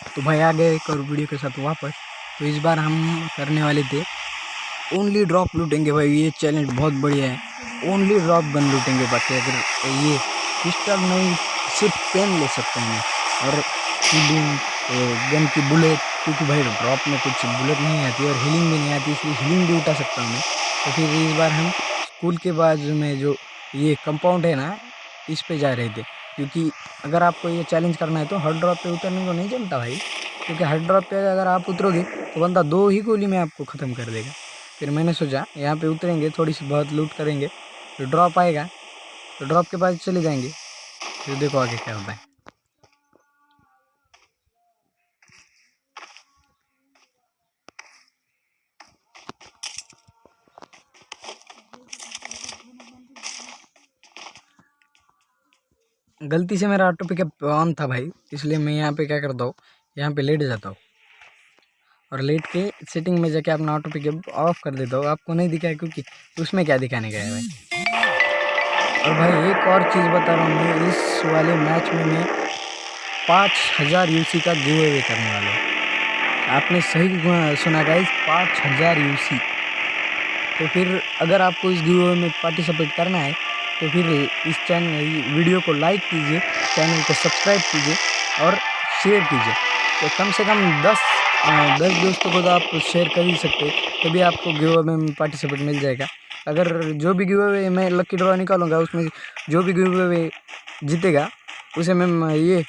तो भाई आ गए एक और वीडियो के साथ वापस। तो इस बार हम करने वाले थे ओनली ड्रॉप लूटेंगे भाई। ये चैलेंज बहुत बढ़िया है, ओनली ड्रॉप गन लूटेंगे। बाकी अगर ये पिस्टल नहीं, सिर्फ पेन ले सकते हैं और हीलिंग गन की बुलेट, क्योंकि भाई ड्रॉप में कुछ बुलेट नहीं आती और हीलिंग भी नहीं आती, इसलिए हीलिंग भी उठा सकता हूँ मैं। तो फिर इस बार हम स्कूल के बाजू में जो ये कंपाउंड है ना, इस पे जा रहे थे। क्योंकि अगर आपको ये चैलेंज करना है तो हर ड्रॉप पे उतरने को नहीं चलता भाई, क्योंकि हर ड्रॉप पे अगर आप उतरोगे तो बंदा 2 ही गोली में आपको ख़त्म कर देगा। फिर मैंने सोचा यहाँ पे उतरेंगे, थोड़ी सी बहुत लूट करेंगे, फिर ड्रॉप आएगा तो ड्रॉप के पास चले जाएंगे। फिर देखो आगे क्या होता है। गलती से मेरा ऑटो पिकअप ऑन था भाई, इसलिए मैं यहाँ पे क्या करता हूँ, यहाँ पे लेट जाता हूँ और लेट के सेटिंग में जाके अपना ऑटो पिकअप ऑफ कर देता हूँ। आपको नहीं दिखा है क्योंकि उसमें क्या दिखाने का है भाई। और भाई एक और चीज़ बता रहा हूँ, मैं इस वाले मैच में मैं 5000 यूसी का गिव अवे करने वाला हूँ। आपने सही सुना गाइस, 5000 यूसी। तो फिर अगर आपको इस गिव अवे में पार्टिसिपेट करना है तो फिर इस चैनल वीडियो को लाइक कीजिए, चैनल को सब्सक्राइब कीजिए और शेयर कीजिए। तो कम से कम 10 दोस्तों को तो आप शेयर कर ही सकते, तभी आपको गिव अवे में पार्टिसिपेट मिल जाएगा। अगर जो भी गिव अवे मैं लकी ड्रॉ निकालूंगा, उसमें जो भी गिव अवे जीतेगा उसे मैं ये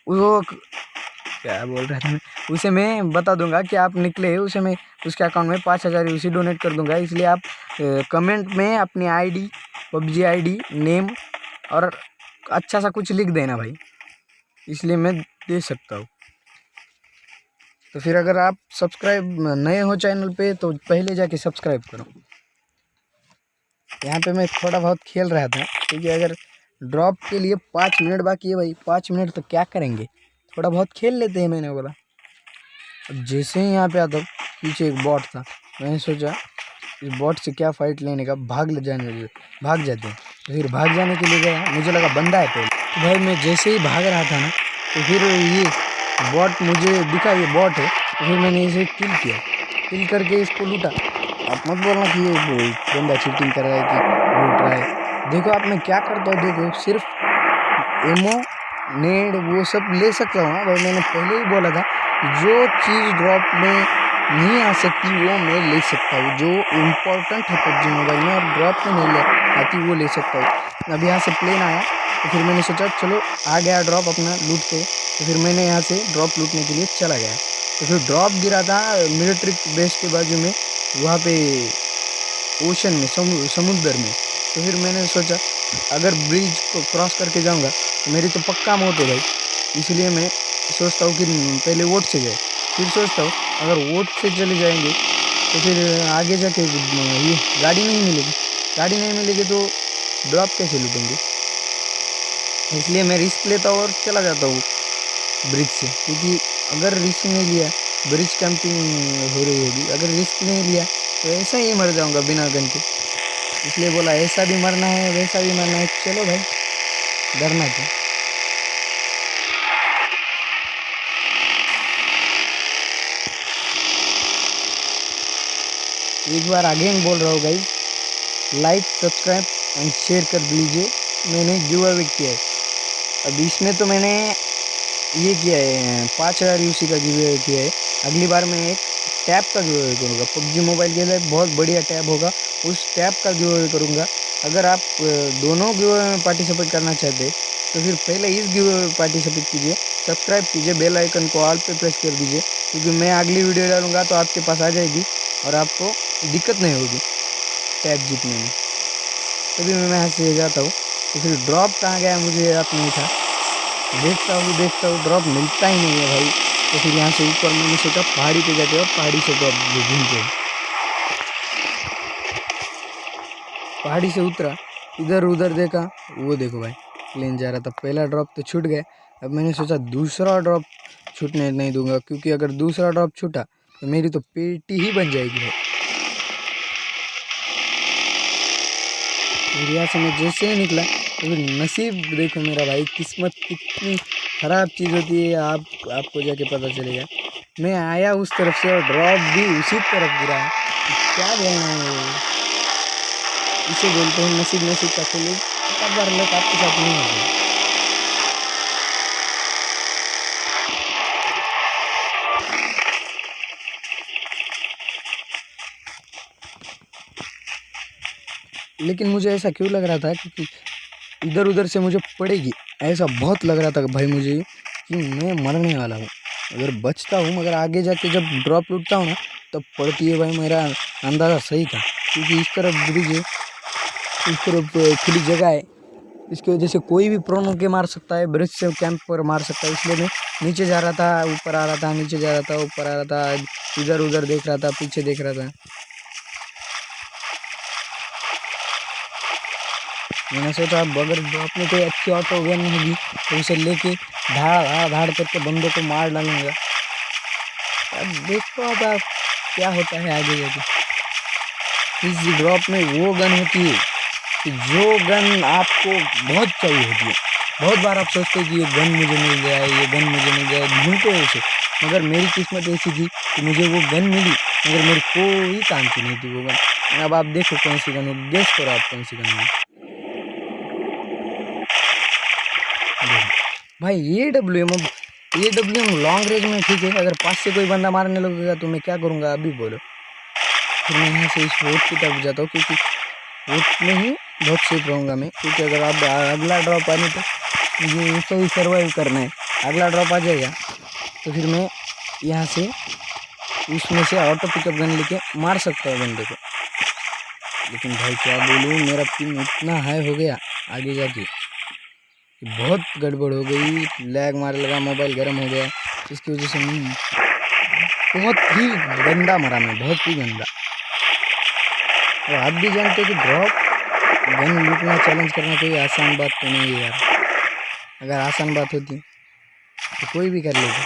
वो क्या बोल रहा था मैं, उसे मैं बता दूंगा कि आप निकले, उसे मैं उसके अकाउंट में 5000 यूसी डोनेट कर दूंगा। इसलिए आप कमेंट में अपनी आईडी, पबजी आईडी, नेम और अच्छा सा कुछ लिख देना भाई, इसलिए मैं दे सकता हूँ। तो फिर अगर आप सब्सक्राइब नए हो चैनल पे तो पहले जाके सब्सक्राइब करो। यहाँ पे मैं थोड़ा बहुत खेल रहा था, क्योंकि अगर ड्रॉप के लिए 5 मिनट बाकी है भाई, 5 मिनट तो क्या करेंगे, थोड़ा बहुत खेल लेते हैं, मैंने बोला। अब जैसे ही यहाँ पे आता हूँ, पीछे एक बॉट था, मैंने सोचा इस बॉट से क्या फाइट लेने का, भाग जाते हैं। तो फिर भाग जाने के लिए गया, मुझे लगा बंदा है पहले। तो भाई मैं जैसे ही भाग रहा था ना, तो फिर ये बॉट मुझे दिखा, ये बॉट है। तो फिर मैंने इसे किल करके इसको लूटा। आप मत बोलना कि ये बंदा चीटिंग कर रहा है कि लूट रहा है। देखो आप मैं क्या करता हूँ, देखो सिर्फ एमो नेड वो सब ले सकता हूँ भाई। मैंने पहले ही बोला था, जो चीज़ ड्रॉप में नहीं आ सकती वो मैं ले सकता हूँ, जो इम्पोर्टेंट है पबजी मोबाइल में और ड्रॉप में नहीं ले आती वो ले सकता हूँ। अब यहाँ से प्लेन आया तो फिर मैंने सोचा चलो आ गया ड्रॉप अपना लूटते, तो फिर मैंने यहाँ से ड्रॉप लूटने के लिए चला गया। तो फिर ड्रॉप गिरा था मिलिट्री बेस के बाजू में, वहाँ पे ओशन में, समुद्र में। तो फिर मैंने सोचा अगर ब्रिज को क्रॉस करके जाऊँगा तो मेरी तो पक्का मौत है भाई, इसलिए मैं सोचता हूँ कि पहले वोट से जाए। फिर सोचता हूँ अगर वोट से चले जाएंगे तो फिर आगे जाके ये गाड़ी नहीं मिलेगी तो ड्रॉप कैसे लूटेंगे। इसलिए मैं रिस्क लेता हूँ और चला जाता हूँ ब्रिज से, क्योंकि अगर रिस्क नहीं लिया, ब्रिज कैंपिंग हो रही होगी, अगर रिस्क नहीं लिया तो ऐसा ही मर जाऊँगा बिना गन के। इसलिए बोला ऐसा भी मरना है वैसा भी मरना है, चलो भाई डरना क्यों। एक बार अगेन बोल रहा हूँ guys, like subscribe and share कर दीजिए। मैंने गिव अवे किया है, अब इसमें तो मैंने ये किया है 5000 यूसी का गिव अवे किया है। अगली बार मैं एक टैब का गिव अवे करूँगा, पबजी मोबाइल के लिए बहुत बढ़िया टैब होगा, उस टैब का गिव अवे करूँगा। अगर आप दोनों गिव अवे में पार्टिसिपेट करना चाहते हैं तो फिर पहले इस गिव अवे में पार्टिसिपेट कीजिए, सब्सक्राइब कीजिए, बेल आइकन को ऑल पे प्रेस कर दीजिए, क्योंकि मैं अगली वीडियो डालूँगा तो आपके पास आ जाएगी और आपको दिक्कत नहीं होगी टैब जीतने में। तभी मैं यहाँ से जाता हूँ। तो फिर ड्रॉप कहाँ गया मुझे याद नहीं था, देखता हूँ ड्रॉप मिलता ही नहीं है भाई। तो फिर यहाँ से ऊपर मैंने सोचा पहाड़ी पे जाते और पहाड़ी से ड्रॉप ढूंढते हैं। पहाड़ी से उतरा, इधर उधर देखा, वो देखो भाई प्लेन जा रहा था। पहला ड्रॉप तो छूट गया, अब मैंने सोचा दूसरा ड्रॉप छूटने नहीं दूंगा, क्योंकि अगर दूसरा ड्रॉप छूटा तो मेरी तो पेटी ही बन जाएगी भाई। फिर यहाँ से मैं जैसे ही निकला तो फिर नसीब देखो मेरा भाई, किस्मत कितनी ख़राब चीज़ होती है आपको जाके पता चलेगा। मैं आया उस तरफ से और ड्रॉप भी उसी तरफ गिरा है। क्या बोलना है, इसे बोलते हैं नसीब। नसीब का खेल एक बार लक आपके साथ नहीं होगा। लेकिन मुझे ऐसा क्यों लग रहा था क्योंकि इधर उधर से मुझे पड़ेगी, ऐसा बहुत लग रहा था भाई मुझे कि मैं मरने वाला हूँ। अगर बचता हूँ मगर आगे जाके जब ड्रॉप लूटता हूँ ना तब पड़ती है भाई। मेरा अंदाज़ा सही था क्योंकि इस तरफ ब्रिज है, इस तरफ खुली जगह है, इसकी वजह से कोई भी प्रोन होके मार सकता है, ब्रिज से कैंप पर मार सकता है। इसलिए मैं नीचे जा रहा था, ऊपर आ रहा था, नीचे जा रहा था, ऊपर आ रहा था, इधर उधर देख रहा था, पीछे देख रहा था। मैंने सोचा अब अगर ड्रॉप में कोई अच्छी ऑटो गन होगी तो उसे लेके धाड़ धाड़ करके बंदों को मार डालूंगा। अब देखो अब आप क्या होता है आगे जाके। इस ड्रॉप में वो गन होती है कि जो गन आपको बहुत चाहिए होती है। बहुत बार आप सोचते हैं कि ये गन मुझे मिल जाए, ये गन मुझे मिल जाए, ढूंढते हैं उसे। मगर मेरी किस्मत ऐसी थी कि मुझे वो गन मिली मगर मेरी कोई काम की नहीं थी वो गन। अब आप देखो कौन सी गन हो, गेस करो आप कौन सी गन हो। भाई AWM लॉन्ग रेंज में ठीक है। अगर पास से कोई बंदा मारने लगेगा तो मैं क्या करूँगा अभी बोलो। फिर मैं यहाँ से इस वोट की तरफ जाता हूँ क्योंकि वोट में ही बहुत सेफ रहूँगा मैं। क्योंकि अगर आप अगला ड्रॉप आने तो मुझे इसको ही सर्वाइव करना है। अगला ड्रॉप आ जाएगा तो फिर मैं यहाँ से उसमें से ऑटो पिकअप गन लेके मार सकता हूँ बंदे को। लेकिन भाई क्या बोलूँ, मेरा पिन इतना हाई हो गया आगे जाके, बहुत गड़बड़ हो गई। लैग मारने लगा, मोबाइल गर्म हो गया, इसकी वजह से मैं बहुत ही गंदा मरा, मैं बहुत ही गंदा। और आप भी जानते हो कि ड्रॉप गन लूटना चैलेंज करना कोई आसान बात तो नहीं है यार। अगर आसान बात होती तो कोई भी कर लेगा।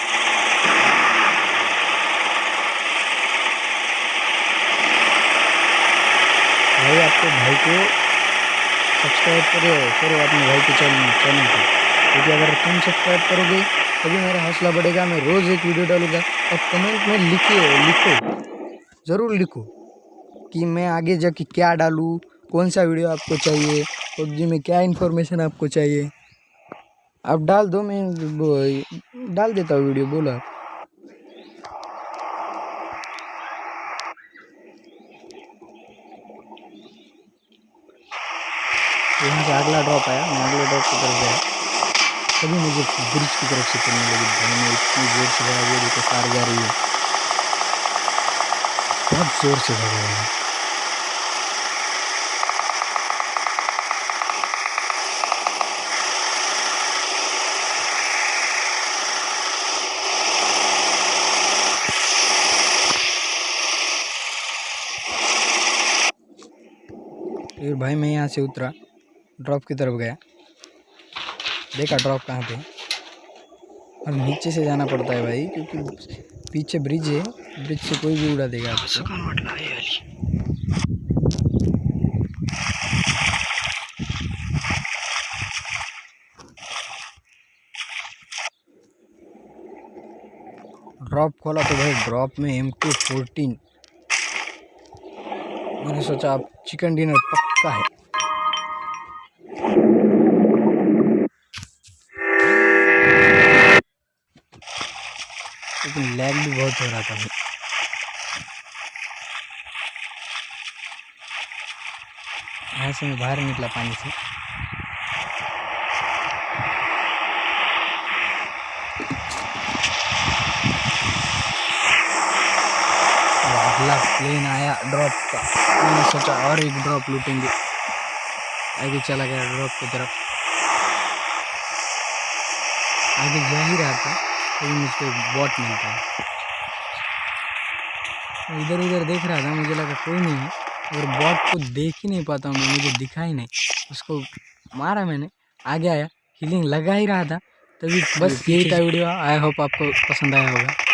भाई आपको भाई को सब्सक्राइब करो अपने भाई के चैनल को, क्योंकि अगर तुम सब्सक्राइब करोगे तभी मेरा हौसला बढ़ेगा। मैं रोज़ एक वीडियो डालूंगा। और कमेंट में लिखो, ज़रूर लिखो कि मैं आगे जाके क्या डालूँ, कौन सा वीडियो आपको चाहिए, PUBG में क्या इन्फॉर्मेशन आपको चाहिए। आप डाल दो, मैं डाल देता हूँ वीडियो, बोला। यहाँ से अगला ड्रॉप आया, मैं अगले ड्रॉप की तरफ गया तभी मुझे ब्रिज की तरफ से चलने लगी। भाई मैं इतनी जोर से भगा, वो देखो कार जा रही है, बहुत जोर से भगा है। फिर भाई मैं यहाँ से उतरा, ड्रॉप की तरफ गया, देखा ड्रॉप कहाँ पे। और नीचे से जाना पड़ता है भाई क्योंकि पीछे ब्रिज है, ब्रिज से कोई भी उड़ा देगा आपको। ड्रॉप खोला तो भाई ड्रॉप में M214। मैंने सोचा अब चिकन डिनर पक्का है। लेकिन लैग भी बहुत हो रहा था भाई। यहाँ से मैं बाहर निकला पानी से। अगला प्लेन आया ड्रॉप का, मैंने सोचा और एक ड्रॉप लूटेंगे। आगे चला गया ड्रॉप की तरफ, आगे जा ही रहा था तो मुझको बॉट मिलता है। इधर उधर देख रहा था, मुझे लगा कोई नहीं है, और बॉट को देख ही नहीं पाता हूँ, मुझे दिखा ही नहीं। उसको मारा मैंने, आगे आया, हीलिंग लगा ही रहा था तभी। बस यही था वीडियो। आई होप आपको पसंद आया होगा।